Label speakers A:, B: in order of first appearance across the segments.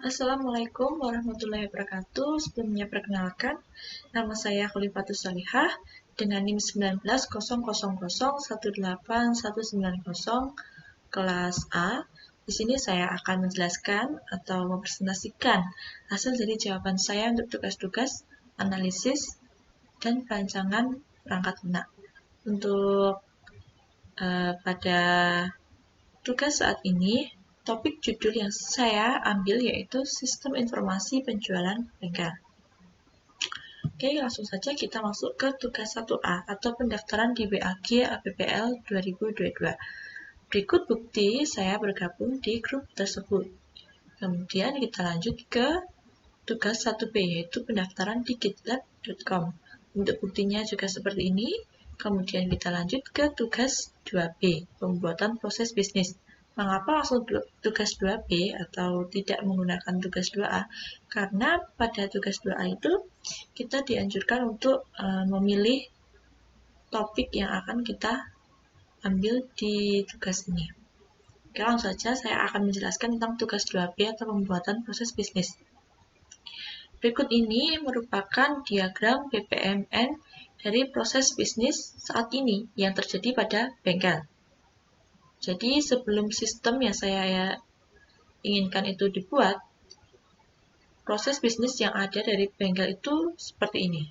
A: Assalamualaikum warahmatullahi wabarakatuh. Sebelumnya perkenalkan, nama saya Khalifatus Salihah dengan NIM 19.000.18190 kelas A. Di sini saya akan menjelaskan atau mempresentasikan hasil dari jawaban saya untuk tugas-tugas analisis dan perancangan perangkat lunak. Untuk pada tugas saat ini, topik judul yang saya ambil yaitu Sistem Informasi Penjualan Bengkel. Oke, langsung saja kita masuk ke tugas 1A atau pendaftaran di BAG APPL 2022. Berikut bukti saya bergabung di grup tersebut. Kemudian kita lanjut ke tugas 1B yaitu pendaftaran di gitlab.com. Untuk buktinya juga seperti ini. Kemudian kita lanjut ke tugas 2B, pembuatan proses bisnis. Mengapa langsung tugas 2B atau tidak menggunakan tugas 2A? Karena pada tugas 2A itu kita dianjurkan untuk memilih topik yang akan kita ambil di tugas ini. Oke, langsung saja saya akan menjelaskan tentang tugas 2B atau pembuatan proses bisnis. Berikut ini merupakan diagram BPMN dari proses bisnis saat ini yang terjadi pada bengkel. Jadi sebelum sistem yang saya inginkan itu dibuat, proses bisnis yang ada dari bengkel itu seperti ini,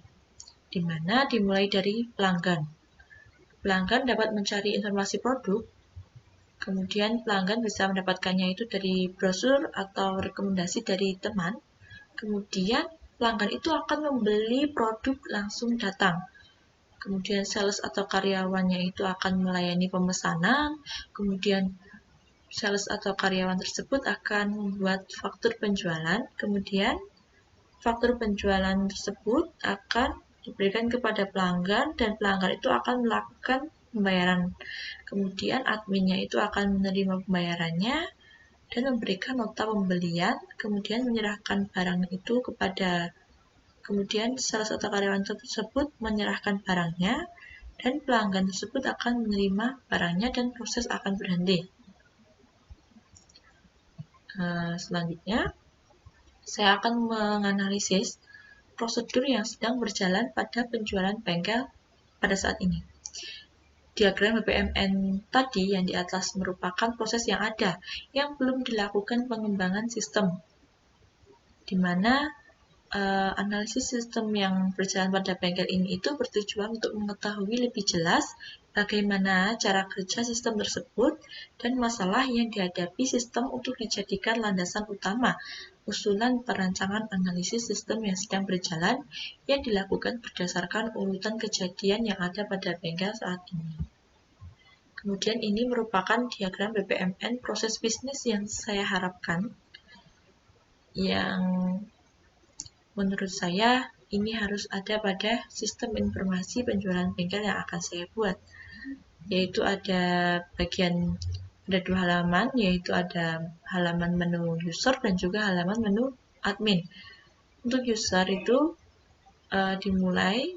A: di mana dimulai dari pelanggan. Pelanggan dapat mencari informasi produk, kemudian pelanggan bisa mendapatkannya itu dari brosur atau rekomendasi dari teman, kemudian pelanggan itu akan membeli produk langsung datang. Kemudian sales atau karyawannya itu akan melayani pemesanan, kemudian sales atau karyawan tersebut akan membuat faktur penjualan, kemudian faktur penjualan tersebut akan diberikan kepada pelanggan dan pelanggan itu akan melakukan pembayaran. Kemudian adminnya itu akan menerima pembayarannya dan memberikan nota pembelian, kemudian menyerahkan barang itu kemudian sales atau karyawan tersebut menyerahkan barangnya dan pelanggan tersebut akan menerima barangnya dan proses akan berhenti. Selanjutnya, saya akan menganalisis prosedur yang sedang berjalan pada penjualan bengkel pada saat ini. Diagram BPMN tadi yang di atas merupakan proses yang ada, yang belum dilakukan pengembangan sistem, di mana analisis sistem yang berjalan pada bengkel ini itu bertujuan untuk mengetahui lebih jelas bagaimana cara kerja sistem tersebut dan masalah yang dihadapi sistem untuk dijadikan landasan utama usulan perancangan analisis sistem yang sedang berjalan yang dilakukan berdasarkan urutan kejadian yang ada pada bengkel saat ini. Kemudian ini merupakan diagram BPMN proses bisnis yang saya harapkan, yang menurut saya ini harus ada pada sistem informasi penjualan bengkel yang akan saya buat, yaitu ada dua halaman, yaitu ada halaman menu user dan juga halaman menu admin. Untuk user itu dimulai,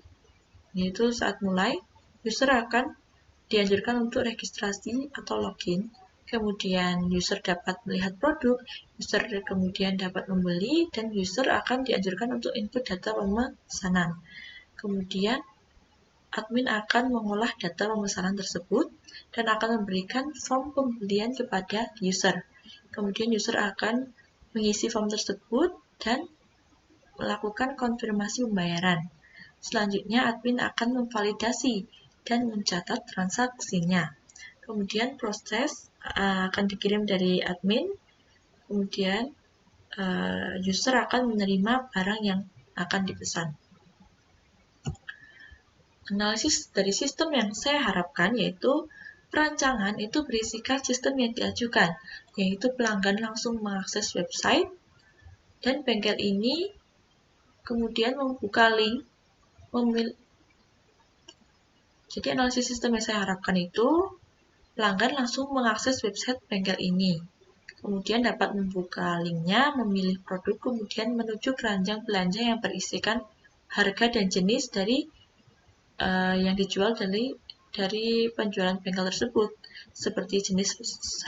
A: yaitu saat mulai user akan dianjurkan untuk registrasi atau login. Kemudian user dapat melihat produk, user kemudian dapat membeli, dan user akan dianjurkan untuk input data pemesanan. Kemudian admin akan mengolah data pemesanan tersebut dan akan memberikan form pembelian kepada user. Kemudian user akan mengisi form tersebut dan melakukan konfirmasi pembayaran. Selanjutnya admin akan memvalidasi dan mencatat transaksinya. Kemudian proses akan dikirim dari admin, kemudian user akan menerima barang yang akan dipesan. Analisis dari sistem yang saya harapkan yaitu perancangan itu berisikan sistem yang diajukan, yaitu pelanggan langsung mengakses website dan bengkel ini kemudian membuka link. Jadi analisis sistem yang saya harapkan itu pelanggan langsung mengakses website bengkel ini. Kemudian dapat membuka linknya, memilih produk, kemudian menuju keranjang belanja yang berisikan harga dan jenis dari yang dijual dari dari penjualan bengkel tersebut, seperti jenis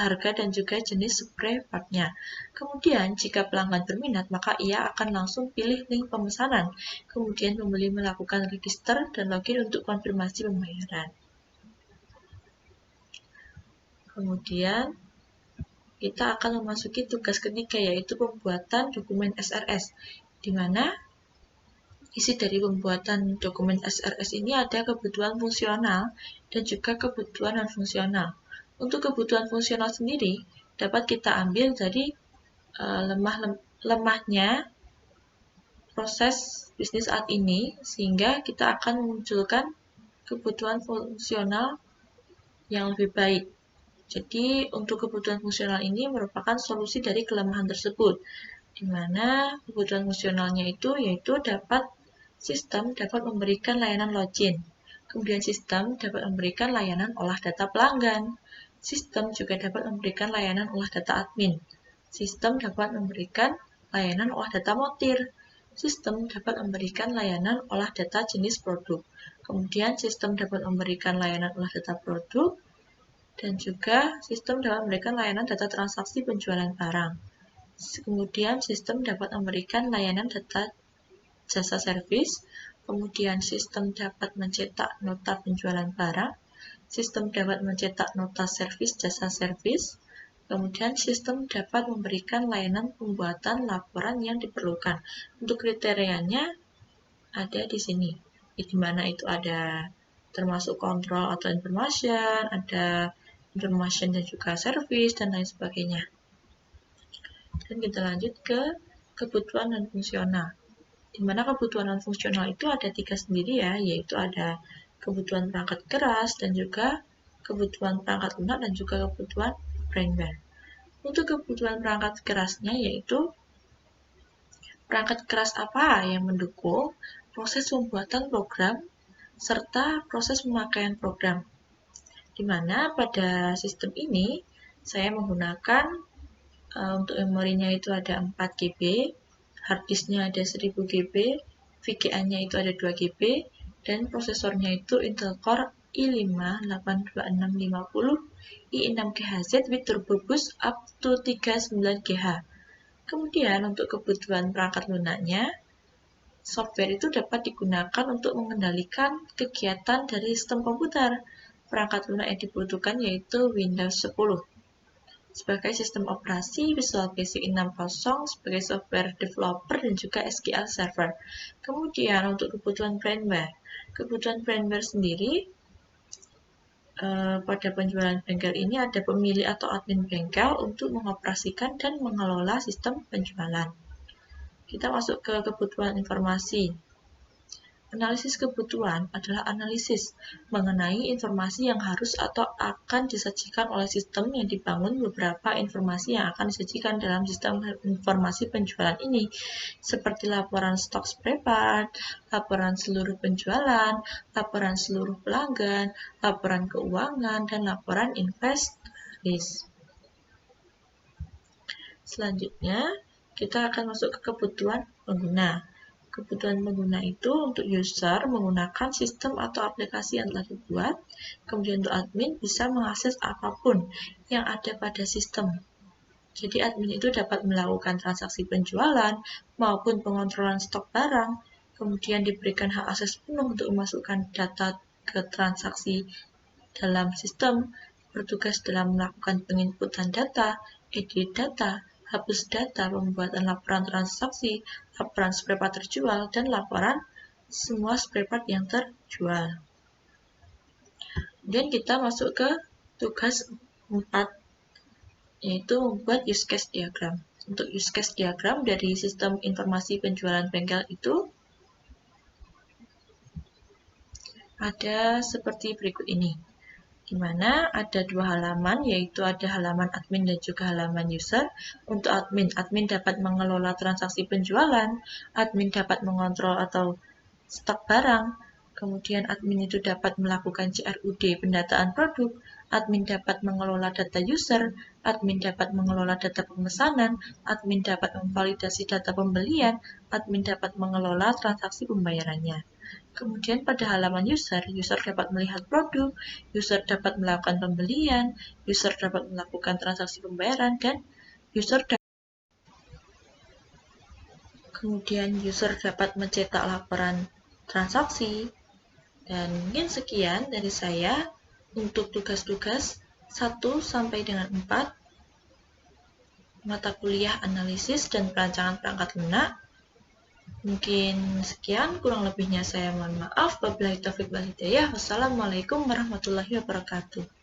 A: harga dan juga jenis spray partnya. Kemudian, jika pelanggan berminat, maka ia akan langsung pilih link pemesanan. Kemudian pembeli melakukan register dan login untuk konfirmasi pembayaran. Kemudian, kita akan memasuki tugas ketiga, yaitu pembuatan dokumen SRS, di mana isi dari pembuatan dokumen SRS ini ada kebutuhan fungsional dan juga kebutuhan non-fungsional. Untuk kebutuhan fungsional sendiri, dapat kita ambil dari lemahnya proses bisnis saat ini, sehingga kita akan memunculkan kebutuhan fungsional yang lebih baik. Jadi, untuk kebutuhan fungsional ini merupakan solusi dari kelemahan tersebut, di mana kebutuhan fungsionalnya itu yaitu sistem dapat memberikan layanan login, kemudian sistem dapat memberikan layanan olah data pelanggan, sistem juga dapat memberikan layanan olah data admin, sistem dapat memberikan layanan olah data montir, sistem dapat memberikan layanan olah data jenis produk, kemudian sistem dapat memberikan layanan olah data produk, dan juga sistem dapat memberikan layanan data transaksi penjualan barang. Kemudian sistem dapat memberikan layanan data jasa servis, kemudian sistem dapat mencetak nota penjualan barang, sistem dapat mencetak nota servis jasa servis, kemudian sistem dapat memberikan layanan pembuatan laporan yang diperlukan. Untuk kriterianya ada di sini, di mana itu ada termasuk kontrol atau information, ada information dan juga service, dan lain sebagainya. Dan kita lanjut ke kebutuhan non-fungsional. Di mana kebutuhan non-fungsional itu ada 3 sendiri ya, yaitu ada kebutuhan perangkat keras, dan juga kebutuhan perangkat lunak, dan juga kebutuhan firmware. Untuk kebutuhan perangkat kerasnya yaitu perangkat keras apa yang mendukung proses pembuatan program serta proses pemakaian program. Di mana pada sistem ini saya menggunakan untuk memorinya itu ada 4 GB, hard disknya ada 1000 GB, VGA-nya itu ada 2 GB, dan prosesornya itu Intel Core i5 82650 i6GHz with turbo boost up to 39GH. Kemudian untuk kebutuhan perangkat lunaknya, software itu dapat digunakan untuk mengendalikan kegiatan dari sistem komputer. Perangkat lunak yang dibutuhkan yaitu Windows 10 sebagai sistem operasi, Visual Basic 60 sebagai software developer, dan juga SQL Server. Kemudian untuk kebutuhan firmware sendiri pada penjualan bengkel ini ada pemilik atau admin bengkel untuk mengoperasikan dan mengelola sistem penjualan. Kita masuk ke kebutuhan informasi. Analisis kebutuhan adalah analisis mengenai informasi yang harus atau akan disajikan oleh sistem yang dibangun. Beberapa informasi yang akan disajikan dalam sistem informasi penjualan ini, seperti laporan stok spare part, laporan seluruh penjualan, laporan seluruh pelanggan, laporan keuangan, dan laporan inventaris. Selanjutnya, kita akan masuk ke kebutuhan pengguna. Kebutuhan pengguna itu untuk user menggunakan sistem atau aplikasi yang telah dibuat, kemudian untuk admin bisa mengakses apapun yang ada pada sistem. Jadi admin itu dapat melakukan transaksi penjualan maupun pengontrolan stok barang, kemudian diberikan hak akses penuh untuk memasukkan data ke transaksi dalam sistem, bertugas dalam melakukan penginputan data, edit data, hapus data, pembuatan laporan transaksi, laporan spare part terjual, dan laporan semua spare part yang terjual. Kemudian kita masuk ke tugas 4, yaitu membuat use case diagram. Untuk use case diagram dari sistem informasi penjualan bengkel itu ada seperti berikut ini, di mana ada 2 halaman, yaitu ada halaman admin dan juga halaman user. Untuk admin dapat mengelola transaksi penjualan, admin dapat mengontrol atau stok barang, kemudian admin itu dapat melakukan CRUD pendataan produk, admin dapat mengelola data user, admin dapat mengelola data pemesanan, admin dapat memvalidasi data pembelian, admin dapat mengelola transaksi pembayarannya. Kemudian pada halaman user dapat melihat produk, user dapat melakukan pembelian, user dapat melakukan transaksi pembayaran, dan kemudian user dapat mencetak laporan transaksi. Dan mungkin sekian dari saya untuk tugas-tugas 1 sampai dengan 4 mata kuliah analisis dan perancangan perangkat lunak. Mungkin sekian, kurang lebihnya saya mohon maaf. Wabillahi taufiq wal hidayah. Wassalamualaikum warahmatullahi wabarakatuh.